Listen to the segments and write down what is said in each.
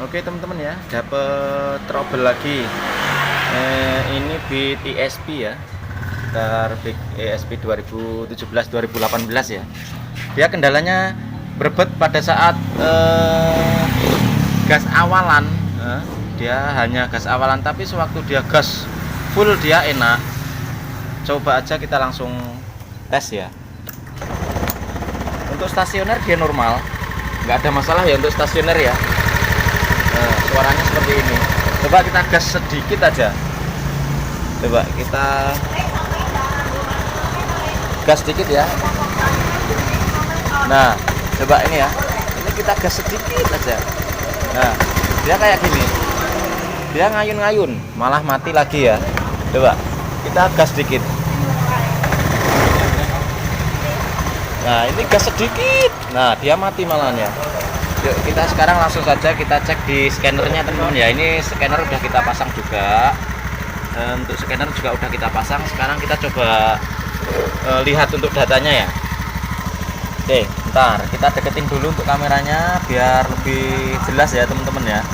Oke teman-teman ya, dapat trouble lagi. Ini Beat ESP ya, Beat ESP 2017-2018 ya. Dia kendalanya berbet pada saat gas awalan. Dia hanya gas awalan, tapi sewaktu dia gas full dia enak. Coba aja kita langsung tes ya. Untuk stasioner dia normal, nggak ada masalah ya untuk stasioner ya. Suaranya seperti ini. Coba kita gas sedikit aja. Coba kita gas sedikit ya. Nah, coba ini ya. Ini kita gas sedikit aja. Nah, dia kayak gini. Dia ngayun-ngayun, malah mati lagi ya. Coba kita gas sedikit. Nah, ini gas sedikit. Nah, dia mati malahnya. Yuk kita sekarang langsung saja kita cek di scannernya teman-teman ya. Ini scanner udah kita pasang juga. Untuk scanner juga udah kita pasang. Sekarang kita coba lihat untuk datanya ya. Oke, bentar kita deketin dulu untuk kameranya biar lebih jelas ya teman-teman ya.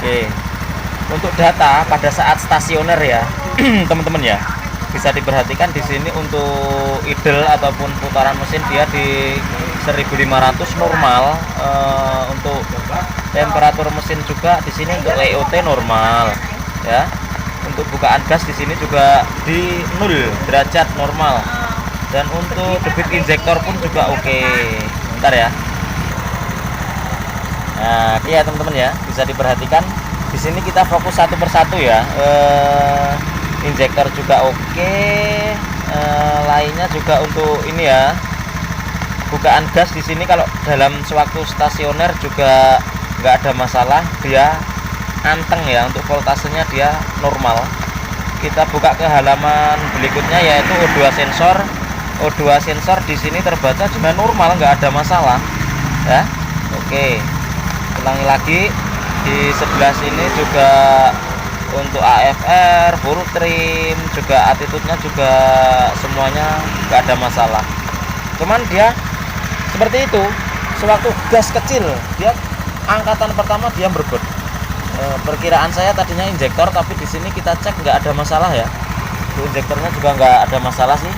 Oke, untuk data pada saat stasioner ya teman-teman ya, bisa diperhatikan di sini untuk idle ataupun putaran mesin dia di 1500 normal. Untuk temperatur mesin juga di sini untuk LOT normal ya. Untuk bukaan gas di sini juga di 0 derajat normal, dan untuk debit injektor pun juga oke. Bentar ya. Nah, ya teman-teman ya, bisa diperhatikan di sini kita fokus satu persatu ya. Injektor juga oke. Lainnya juga untuk ini ya, bukaan gas di sini kalau dalam sewaktu stasioner juga nggak ada masalah, dia anteng ya. Untuk voltasenya dia normal. Kita buka ke halaman berikutnya yaitu O2 sensor. O2 sensor di sini terbaca juga normal, nggak ada masalah ya. Oke, ulangi lagi di sebelah sini juga untuk AFR, full trim, juga attitude-nya juga semuanya nggak ada masalah. Cuman dia seperti itu, sewaktu gas kecil dia angkatan pertama dia berbet. Perkiraan saya tadinya injektor, tapi di sini kita cek nggak ada masalah ya. Di injektornya juga nggak ada masalah sih.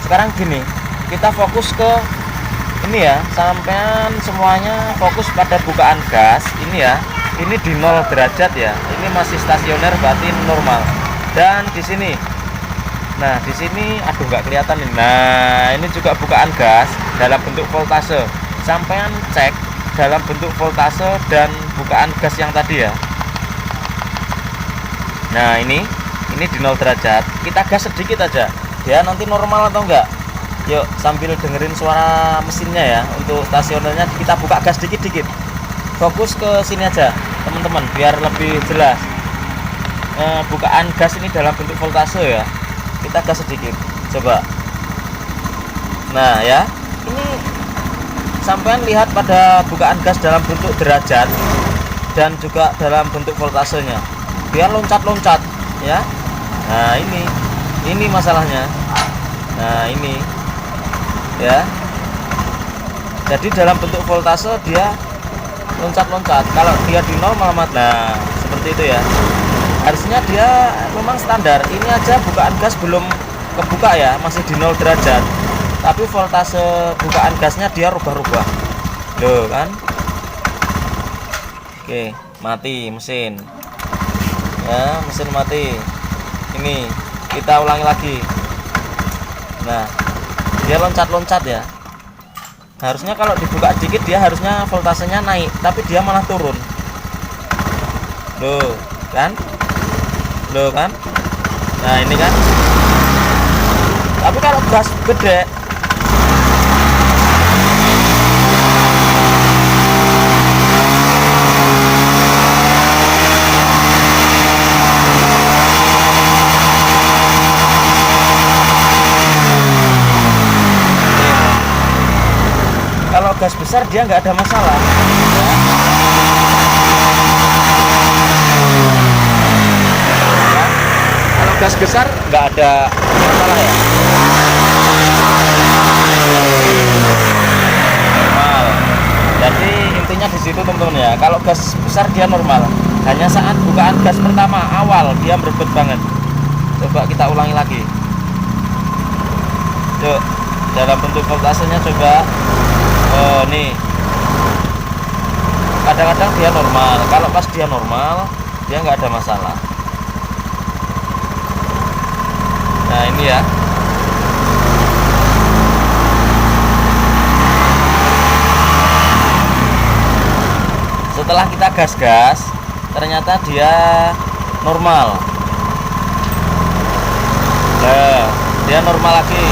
Sekarang gini, kita fokus ke ini ya, sampean semuanya fokus pada bukaan gas ini ya. Ini di 0 derajat ya. Ini masih stasioner berarti normal. Dan di sini, nah di sini aduh nggak kelihatan nih. Nah ini juga bukaan gas dalam bentuk voltase. Sampean cek dalam bentuk voltase dan bukaan gas yang tadi ya. Nah ini di 0 derajat. Kita gas sedikit aja, dia nanti normal atau enggak. Yuk sambil dengerin suara mesinnya ya. Untuk stasionernya kita buka gas dikit-dikit. Fokus ke sini aja teman-teman biar lebih jelas. Bukaan gas ini dalam bentuk voltase ya. Kita gas sedikit, coba. Nah ya, ini sampean lihat pada bukaan gas dalam bentuk derajat dan juga dalam bentuk voltasenya, biar loncat-loncat ya. Nah ini masalahnya. Nah ini ya, jadi dalam bentuk voltase dia loncat-loncat. Kalau dia di 0 malah nah seperti itu ya. Harusnya dia memang standar. Ini aja bukaan gas belum kebuka ya, masih di 0 derajat, tapi voltase bukaan gasnya dia rubah-rubah loh kan. Oke, mati mesin ya, mesin mati. Ini kita ulangi lagi. Nah dia loncat-loncat ya. Harusnya kalau dibuka dikit dia harusnya voltasenya naik, tapi dia malah turun loh kan. Nah ini kan, tapi kalau gas gede gas besar dia nggak ada masalah ya. Kalau gas besar nggak ada masalah ya. Normal. Jadi intinya di situ teman-teman ya. Kalau gas besar dia normal, hanya saat bukaan gas pertama awal dia berebut banget. Coba kita ulangi lagi. Yuk, dalam bentuk voltasenya coba. Nih, kadang-kadang dia normal. Kalau pas dia normal, dia nggak ada masalah. Nah ini ya. Setelah kita gas-gas, ternyata dia normal. Nah, dia normal lagi.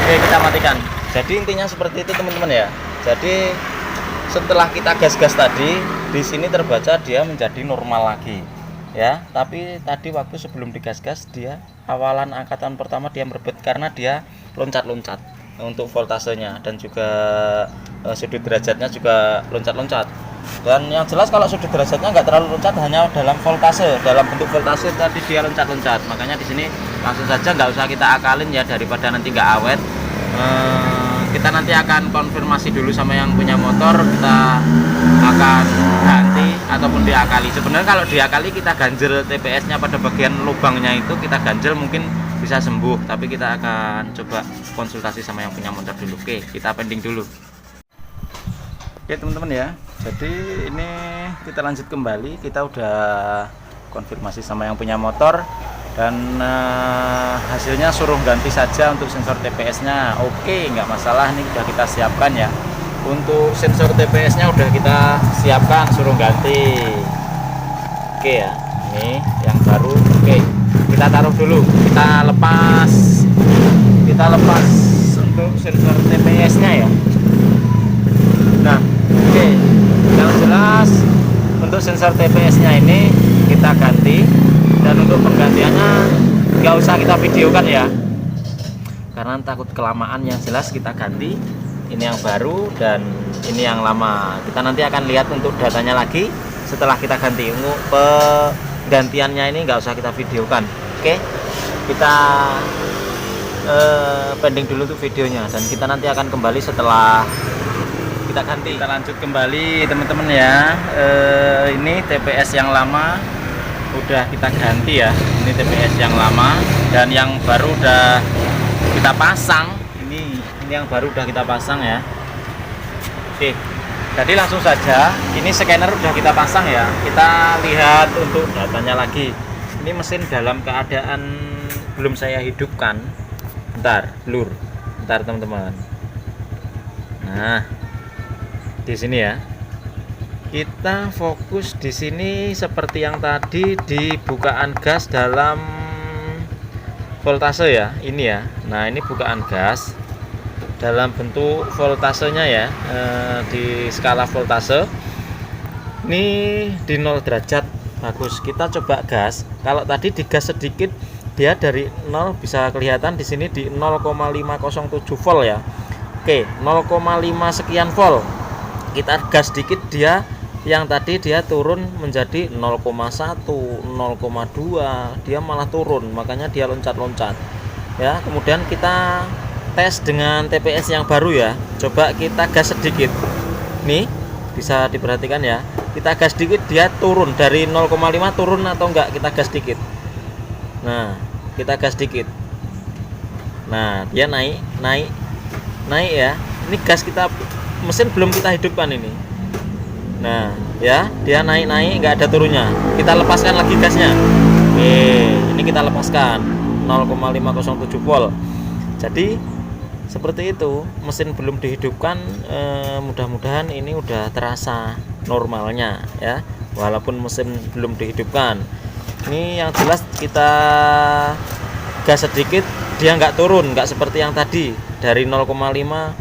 Oke, kita matikan. Jadi intinya seperti itu teman-teman ya. Jadi setelah kita gas-gas tadi, di sini terbaca dia menjadi normal lagi. Ya, tapi tadi waktu sebelum digas-gas dia awalan angkatan pertama dia merebut karena dia loncat-loncat untuk voltasenya dan juga sudut derajatnya juga loncat-loncat. Dan yang jelas kalau sudut derajatnya nggak terlalu loncat, hanya dalam voltase, dalam bentuk voltase tadi dia loncat-loncat. Makanya di sini langsung saja nggak usah kita akalin ya, daripada nanti nggak awet. Kita nanti akan konfirmasi dulu sama yang punya motor, kita akan ganti ataupun diakali. Sebenarnya kalau diakali kita ganjel TPS-nya pada bagian lubangnya itu kita ganjel mungkin bisa sembuh, tapi kita akan coba konsultasi sama yang punya motor dulu. Oke, kita pending dulu. Oke teman-teman ya, jadi ini kita lanjut kembali. Kita udah konfirmasi sama yang punya motor dan hasilnya suruh ganti saja untuk sensor TPS-nya. Oke, nggak masalah, nih udah kita siapkan ya. Untuk sensor TPS-nya udah kita siapkan, suruh ganti. Oke ya, ini yang baru. Oke, kita taruh dulu, kita lepas untuk sensor TPS-nya ya. Nah, oke, yang jelas untuk sensor TPS-nya ini kita ganti. Dan untuk penggantiannya nggak usah kita videokan ya, karena takut kelamaan. Yang jelas kita ganti, ini yang baru dan ini yang lama. Kita nanti akan lihat untuk datanya lagi setelah kita ganti. Untuk penggantiannya ini nggak usah kita videokan. Oke, kita pending dulu untuk videonya dan kita nanti akan kembali setelah kita ganti. Kita lanjut kembali teman-teman ya. Ini TPS yang lama udah kita ganti ya. Ini TPS yang lama dan yang baru udah kita pasang. Ini yang baru udah kita pasang ya. Oke, jadi langsung saja, ini scanner udah kita pasang ya. Kita lihat untuk datanya lagi. Ini mesin dalam keadaan belum saya hidupkan. Bentar, blur. Bentar teman-teman. Nah, di sini ya. Kita fokus di sini seperti yang tadi di bukaan gas dalam voltase ya, ini ya. Nah, ini bukaan gas dalam bentuk voltasenya ya, di skala voltase. Ini di 0 derajat. Bagus. Kita coba gas. Kalau tadi digas sedikit, dia dari 0 bisa kelihatan di sini di 0,507 volt ya. Oke, 0,5 sekian volt. Kita gas sedikit, dia yang tadi dia turun menjadi 0,1, 0,2, dia malah turun, makanya dia loncat-loncat ya. Kemudian kita tes dengan TPS yang baru ya. Coba kita gas sedikit, nih bisa diperhatikan ya, kita gas sedikit dia turun dari 0,5, turun atau enggak, kita gas sedikit. Nah, kita gas sedikit, nah dia naik ya. Ini gas kita, mesin belum kita hidupkan ini. Nah ya, dia naik nggak ada turunnya. Kita lepaskan lagi gasnya. Oke, ini kita lepaskan 0,507 volt. Jadi seperti itu, mesin belum dihidupkan. Mudah-mudahan ini udah terasa normalnya ya, walaupun mesin belum dihidupkan. Ini yang jelas kita gas sedikit dia nggak turun, nggak seperti yang tadi dari 0,5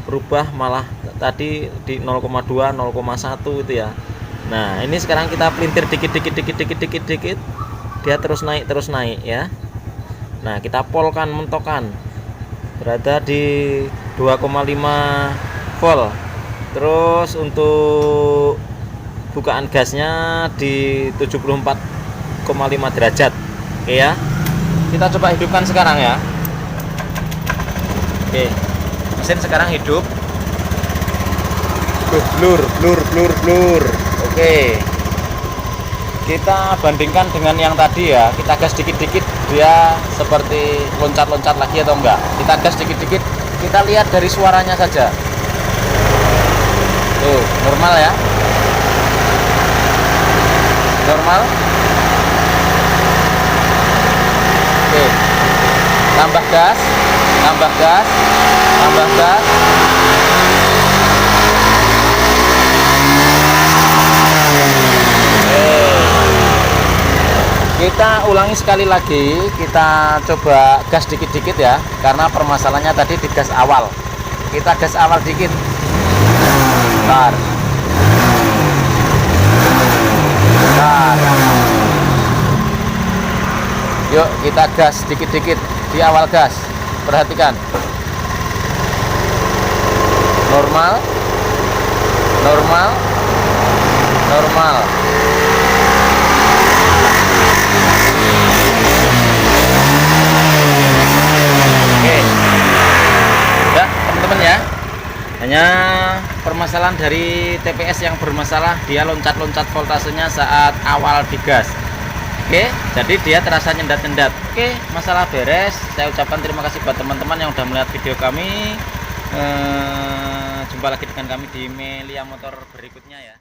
berubah malah tadi di 0,2, 0,1 itu ya. Nah, ini sekarang kita pelintir dikit, dia terus naik ya. Nah, kita polkan, mentokan, berada di 2,5 volt. Terus untuk bukaan gasnya di 74,5 derajat. Oke ya, kita coba hidupkan sekarang ya. Oke, mesin sekarang hidup. Blur. Oke, kita bandingkan dengan yang tadi ya. Kita gas dikit-dikit, dia seperti loncat-loncat lagi atau enggak. Kita gas dikit-dikit, kita lihat dari suaranya saja. Tuh, normal ya. Normal. Oke, tambah gas. Kita ulangi sekali lagi, kita coba gas dikit-dikit ya, karena permasalahannya tadi di gas awal. Kita gas awal dikit. Bentar. Yuk kita gas dikit-dikit di awal gas. Perhatikan. Normal. Oke, udah teman-teman ya. Hanya permasalahan dari TPS yang bermasalah, dia loncat-loncat voltasenya saat awal digas. Oke, jadi dia terasa nyendat-nyendat. Oke, masalah beres. Saya ucapkan terima kasih buat teman-teman yang sudah melihat video kami. Jumpa lagi dengan kami di Melia Motor berikutnya ya.